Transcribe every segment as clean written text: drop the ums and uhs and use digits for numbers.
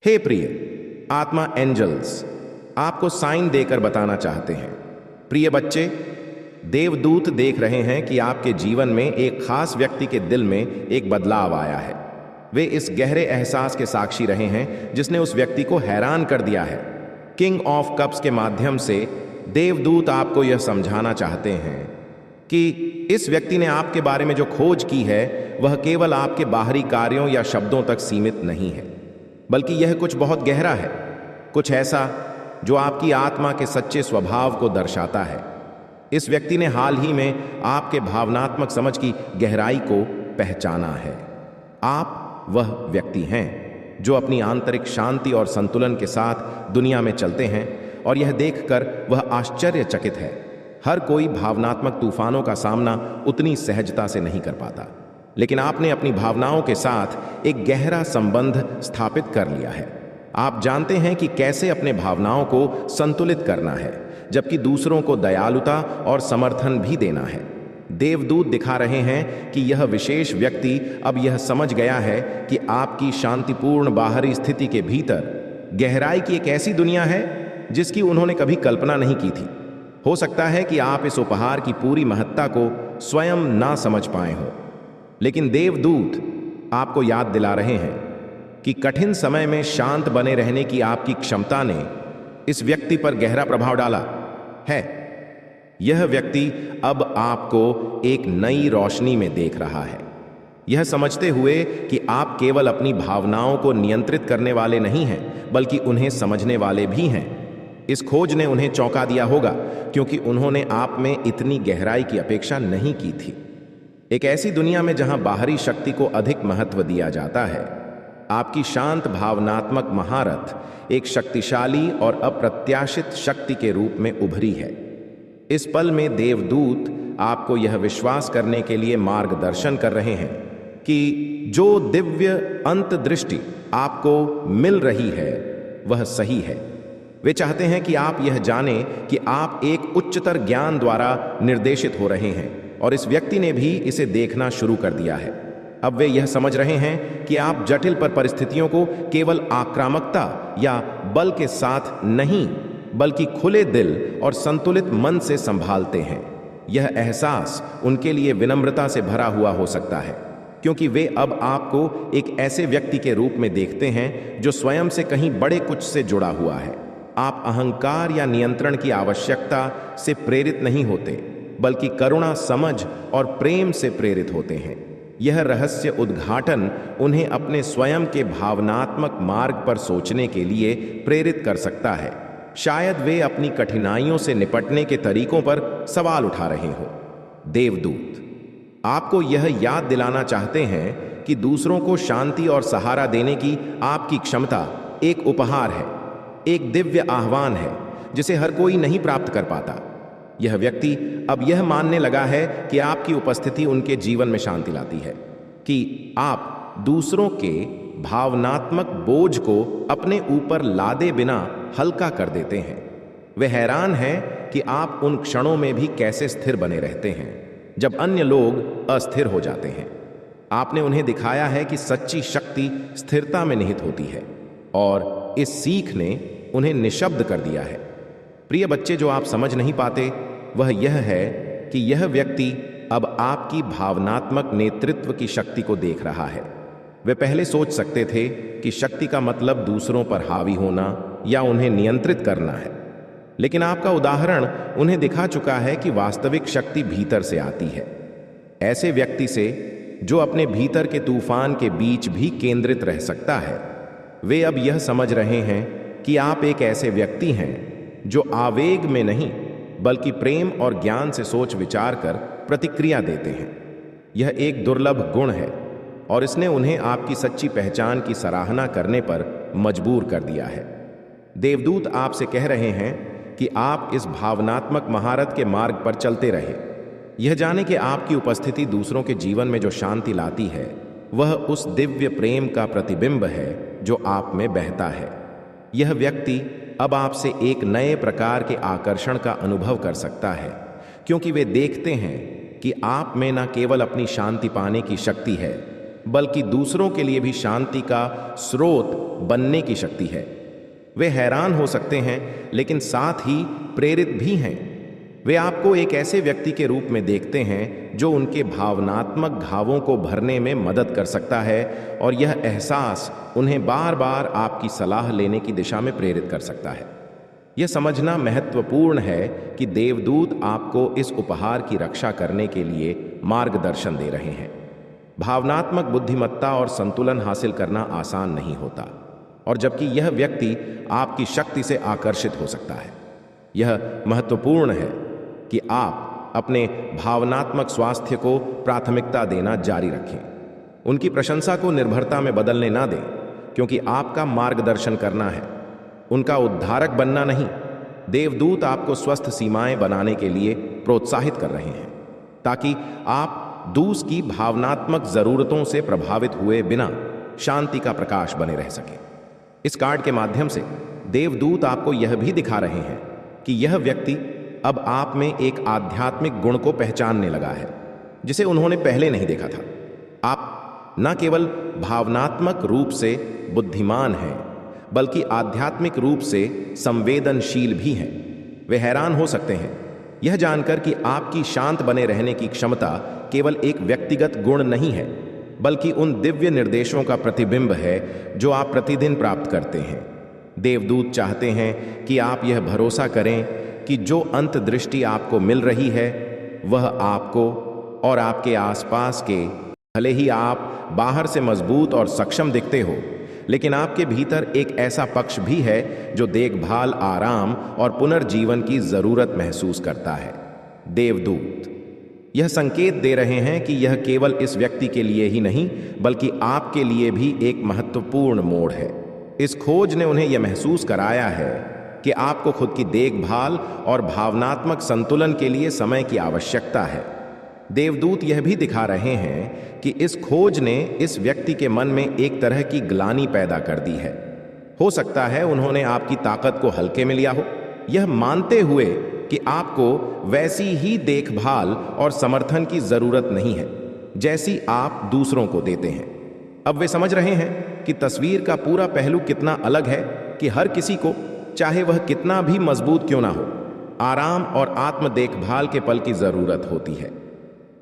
हे प्रिय आत्मा एंजल्स, आपको साइन देकर बताना चाहते हैं। प्रिय बच्चे, देवदूत देख रहे हैं कि आपके जीवन में एक खास व्यक्ति के दिल में एक बदलाव आया है। वे इस गहरे एहसास के साक्षी रहे हैं जिसने उस व्यक्ति को हैरान कर दिया है। किंग ऑफ कप्स के माध्यम से देवदूत आपको यह समझाना चाहते हैं कि इस व्यक्ति ने आपके बारे में जो खोज की है वह केवल आपके बाहरी कार्यों या शब्दों तक सीमित नहीं है, बल्कि यह कुछ बहुत गहरा है, कुछ ऐसा जो आपकी आत्मा के सच्चे स्वभाव को दर्शाता है। इस व्यक्ति ने हाल ही में आपके भावनात्मक समझ की गहराई को पहचाना है। आप वह व्यक्ति हैं जो अपनी आंतरिक शांति और संतुलन के साथ दुनिया में चलते हैं, और यह देखकर वह आश्चर्यचकित है। हर कोई भावनात्मक तूफानों का सामना उतनी सहजता से नहीं कर पाता, लेकिन आपने अपनी भावनाओं के साथ एक गहरा संबंध स्थापित कर लिया है। आप जानते हैं कि कैसे अपने भावनाओं को संतुलित करना है, जबकि दूसरों को दयालुता और समर्थन भी देना है। देवदूत दिखा रहे हैं कि यह विशेष व्यक्ति अब यह समझ गया है कि आपकी शांतिपूर्ण बाहरी स्थिति के भीतर गहराई की एक ऐसी दुनिया है जिसकी उन्होंने कभी कल्पना नहीं की थी। हो सकता है कि आप इस उपहार की पूरी महत्ता को स्वयं ना समझ पाए हों, लेकिन देवदूत आपको याद दिला रहे हैं कि कठिन समय में शांत बने रहने की आपकी क्षमता ने इस व्यक्ति पर गहरा प्रभाव डाला है। यह व्यक्ति अब आपको एक नई रोशनी में देख रहा है, यह समझते हुए कि आप केवल अपनी भावनाओं को नियंत्रित करने वाले नहीं हैं, बल्कि उन्हें समझने वाले भी हैं। इस खोज ने उन्हें चौंका दिया होगा, क्योंकि उन्होंने आप में इतनी गहराई की अपेक्षा नहीं की थी। एक ऐसी दुनिया में जहां बाहरी शक्ति को अधिक महत्व दिया जाता है, आपकी शांत भावनात्मक महारत एक शक्तिशाली और अप्रत्याशित शक्ति के रूप में उभरी है। इस पल में देवदूत आपको यह विश्वास करने के लिए मार्गदर्शन कर रहे हैं कि जो दिव्य अंतर्दृष्टि आपको मिल रही है वह सही है। वे चाहते हैं कि आप यह जानें कि आप एक उच्चतर ज्ञान द्वारा निर्देशित हो रहे हैं, और इस व्यक्ति ने भी इसे देखना शुरू कर दिया है। अब वे यह समझ रहे हैं कि आप जटिल परिस्थितियों को केवल आक्रामकता या बल के साथ नहीं, बल्कि खुले दिल और संतुलित मन से संभालते हैं। यह एहसास उनके लिए विनम्रता से भरा हुआ हो सकता है, क्योंकि वे अब आपको एक ऐसे व्यक्ति के रूप में देखते हैं जो स्वयं से कहीं बड़े कुछ से जुड़ा हुआ है। आप अहंकार या नियंत्रण की आवश्यकता से प्रेरित नहीं होते, बल्कि करुणा, समझ और प्रेम से प्रेरित होते हैं। यह रहस्य उद्घाटन उन्हें अपने स्वयं के भावनात्मक मार्ग पर सोचने के लिए प्रेरित कर सकता है। शायद वे अपनी कठिनाइयों से निपटने के तरीकों पर सवाल उठा रहे हों। देवदूत आपको यह याद दिलाना चाहते हैं कि दूसरों को शांति और सहारा देने की आपकी क्षमता एक उपहार है, एक दिव्य आह्वान है जिसे हर कोई नहीं प्राप्त कर पाता। यह व्यक्ति अब यह मानने लगा है कि आपकी उपस्थिति उनके जीवन में शांति लाती है, कि आप दूसरों के भावनात्मक बोझ को अपने ऊपर लादे बिना हल्का कर देते हैं। वे हैरान हैं कि आप उन क्षणों में भी कैसे स्थिर बने रहते हैं जब अन्य लोग अस्थिर हो जाते हैं। आपने उन्हें दिखाया है कि सच्ची शक्ति स्थिरता में निहित होती है, और इस सीख ने उन्हें निशब्द कर दिया है। प्रिय बच्चे, जो आप समझ नहीं पाते वह यह है कि यह व्यक्ति अब आपकी भावनात्मक नेतृत्व की शक्ति को देख रहा है। वे पहले सोच सकते थे कि शक्ति का मतलब दूसरों पर हावी होना या उन्हें नियंत्रित करना है, लेकिन आपका उदाहरण उन्हें दिखा चुका है कि वास्तविक शक्ति भीतर से आती है। ऐसे व्यक्ति से जो अपने भीतर के तूफान के बीच भी केंद्रित रह सकता है। वे अब यह समझ रहे हैं कि आप एक ऐसे व्यक्ति हैं जो आवेग में नहीं, बल्कि प्रेम और ज्ञान से सोच विचार कर प्रतिक्रिया देते हैं। यह एक दुर्लभ गुण है, और इसने उन्हें आपकी सच्ची पहचान की सराहना करने पर मजबूर कर दिया है। देवदूत आपसे कह रहे हैं कि आप इस भावनात्मक महारत के मार्ग पर चलते रहे, यह जाने कि आपकी उपस्थिति दूसरों के जीवन में जो शांति लाती है वह उस दिव्य प्रेम का प्रतिबिंब है जो आप में बहता है। यह व्यक्ति अब आपसे एक नए प्रकार के आकर्षण का अनुभव कर सकता है, क्योंकि वे देखते हैं कि आप में न केवल अपनी शांति पाने की शक्ति है, बल्कि दूसरों के लिए भी शांति का स्रोत बनने की शक्ति है। वे हैरान हो सकते हैं, लेकिन साथ ही प्रेरित भी हैं। वे आपको एक ऐसे व्यक्ति के रूप में देखते हैं जो उनके भावनात्मक घावों को भरने में मदद कर सकता है, और यह एहसास उन्हें बार बार आपकी सलाह लेने की दिशा में प्रेरित कर सकता है। यह समझना महत्वपूर्ण है कि देवदूत आपको इस उपहार की रक्षा करने के लिए मार्गदर्शन दे रहे हैं। भावनात्मक बुद्धिमत्ता और संतुलन हासिल करना आसान नहीं होता, और जबकि यह व्यक्ति आपकी शक्ति से आकर्षित हो सकता है। यह महत्वपूर्ण है कि आप अपने भावनात्मक स्वास्थ्य को प्राथमिकता देना जारी रखें। उनकी प्रशंसा को निर्भरता में बदलने ना दें, क्योंकि आपका मार्गदर्शन करना है, उनका उद्धारक बनना नहीं। देवदूत आपको स्वस्थ सीमाएं बनाने के लिए प्रोत्साहित कर रहे हैं, ताकि आप दूसरों की भावनात्मक जरूरतों से प्रभावित हुए बिना शांति का प्रकाश बने रह सकें। इस कार्ड के माध्यम से देवदूत आपको यह भी दिखा रहे हैं कि यह व्यक्ति अब आप में एक आध्यात्मिक गुण को पहचानने लगा है, जिसे उन्होंने पहले नहीं देखा था। आप न केवल भावनात्मक रूप से बुद्धिमान हैं, बल्कि आध्यात्मिक रूप से संवेदनशील भी हैं। वे हैरान हो सकते हैं यह जानकर कि आपकी शांत बने रहने की क्षमता केवल एक व्यक्तिगत गुण नहीं है, बल्कि उन दिव्य निर्देशों का प्रतिबिंब है जो आप प्रतिदिन प्राप्त करते हैं। देवदूत चाहते हैं कि आप यह भरोसा करें कि जो अंतर्दृष्टि आपको मिल रही है वह आपको और आपके आसपास के, भले ही आप बाहर से मजबूत और सक्षम दिखते हो, लेकिन आपके भीतर एक ऐसा पक्ष भी है जो देखभाल, आराम और पुनर्जीवन की जरूरत महसूस करता है। देवदूत यह संकेत दे रहे हैं कि यह केवल इस व्यक्ति के लिए ही नहीं, बल्कि आपके लिए भी एक महत्वपूर्ण मोड़ है। इस खोज ने उन्हें यह महसूस कराया है कि आपको खुद की देखभाल और भावनात्मक संतुलन के लिए समय की आवश्यकता है। देवदूत यह भी दिखा रहे हैं कि इस खोज ने इस व्यक्ति के मन में एक तरह की ग्लानि पैदा कर दी है। हो सकता है उन्होंने आपकी ताकत को हल्के में लिया हो, यह मानते हुए कि आपको वैसी ही देखभाल और समर्थन की जरूरत नहीं है जैसी आप दूसरों को देते हैं। अब वे समझ रहे हैं कि तस्वीर का पूरा पहलू कितना अलग है, कि हर किसी को, चाहे वह कितना भी मजबूत क्यों ना हो, आराम और आत्म देखभाल के पल की जरूरत होती है।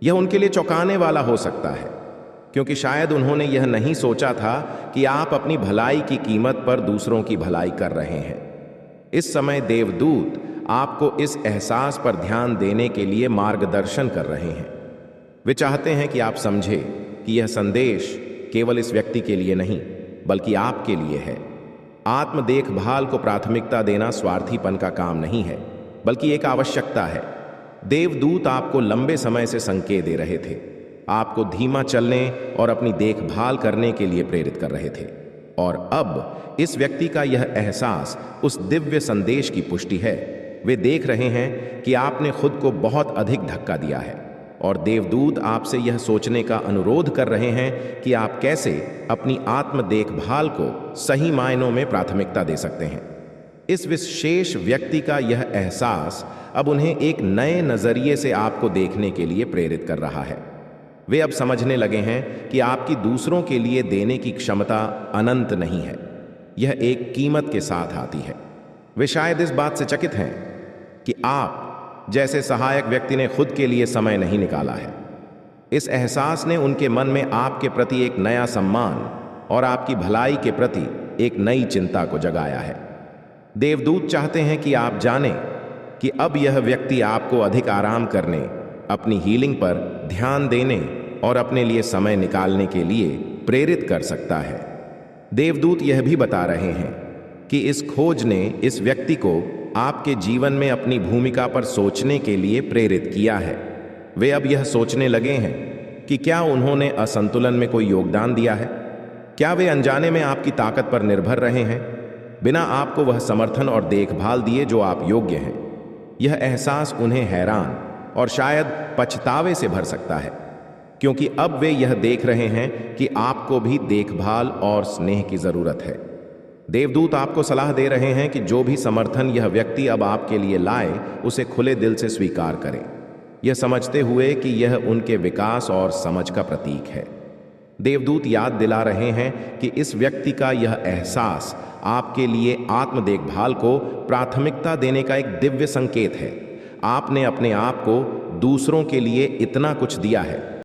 यह उनके लिए चौंकाने वाला हो सकता है, क्योंकि शायद उन्होंने यह नहीं सोचा था कि आप अपनी भलाई की कीमत पर दूसरों की भलाई कर रहे हैं। इस समय देवदूत आपको इस एहसास पर ध्यान देने के लिए मार्गदर्शन कर रहे हैं। वे चाहते हैं कि आप समझें कि यह संदेश केवल इस व्यक्ति के लिए नहीं, बल्कि आपके लिए है। आत्म देखभाल को प्राथमिकता देना स्वार्थीपन का काम नहीं है, बल्कि एक आवश्यकता है। देवदूत आपको लंबे समय से संकेत दे रहे थे, आपको धीमा चलने और अपनी देखभाल करने के लिए प्रेरित कर रहे थे, और अब इस व्यक्ति का यह एहसास उस दिव्य संदेश की पुष्टि है। वे देख रहे हैं कि आपने खुद को बहुत अधिक धक्का दिया है, और देवदूत आपसे यह सोचने का अनुरोध कर रहे हैं कि आप कैसे अपनी आत्म देखभाल को सही मायनों में प्राथमिकता दे सकते हैं। इस विशेष व्यक्ति का यह एहसास अब उन्हें एक नए नजरिए से आपको देखने के लिए प्रेरित कर रहा है। वे अब समझने लगे हैं कि आपकी दूसरों के लिए देने की क्षमता अनंत नहीं है, यह एक कीमत के साथ आती है। वे शायद इस बात से चकित हैं कि आप जैसे सहायक व्यक्ति ने खुद के लिए समय नहीं निकाला है। इस एहसास ने उनके मन में आपके प्रति एक नया सम्मान और आपकी भलाई के प्रति एक नई चिंता को जगाया है। देवदूत चाहते हैं कि आप जानें कि अब यह व्यक्ति आपको अधिक आराम करने, अपनी हीलिंग पर ध्यान देने और अपने लिए समय निकालने के लिए प्रेरित कर सकता है। देवदूत यह भी बता रहे हैं कि इस खोज ने इस व्यक्ति को आपके जीवन में अपनी भूमिका पर सोचने के लिए प्रेरित किया है। वे अब यह सोचने लगे हैं कि क्या उन्होंने असंतुलन में कोई योगदान दिया है? क्या वे अनजाने में आपकी ताकत पर निर्भर रहे हैं, बिना आपको वह समर्थन और देखभाल दिए जो आप योग्य हैं? यह एहसास उन्हें हैरान और शायद पछतावे से भर सकता है, क्योंकि अब वे यह देख रहे हैं कि आपको भी देखभाल और स्नेह की जरूरत है। देवदूत आपको सलाह दे रहे हैं कि जो भी समर्थन यह व्यक्ति अब आपके लिए लाए, उसे खुले दिल से स्वीकार करें, यह समझते हुए कि यह उनके विकास और समझ का प्रतीक है। देवदूत याद दिला रहे हैं कि इस व्यक्ति का यह एहसास आपके लिए आत्म देखभाल को प्राथमिकता देने का एक दिव्य संकेत है। आपने अपने आप को दूसरों के लिए इतना कुछ दिया है।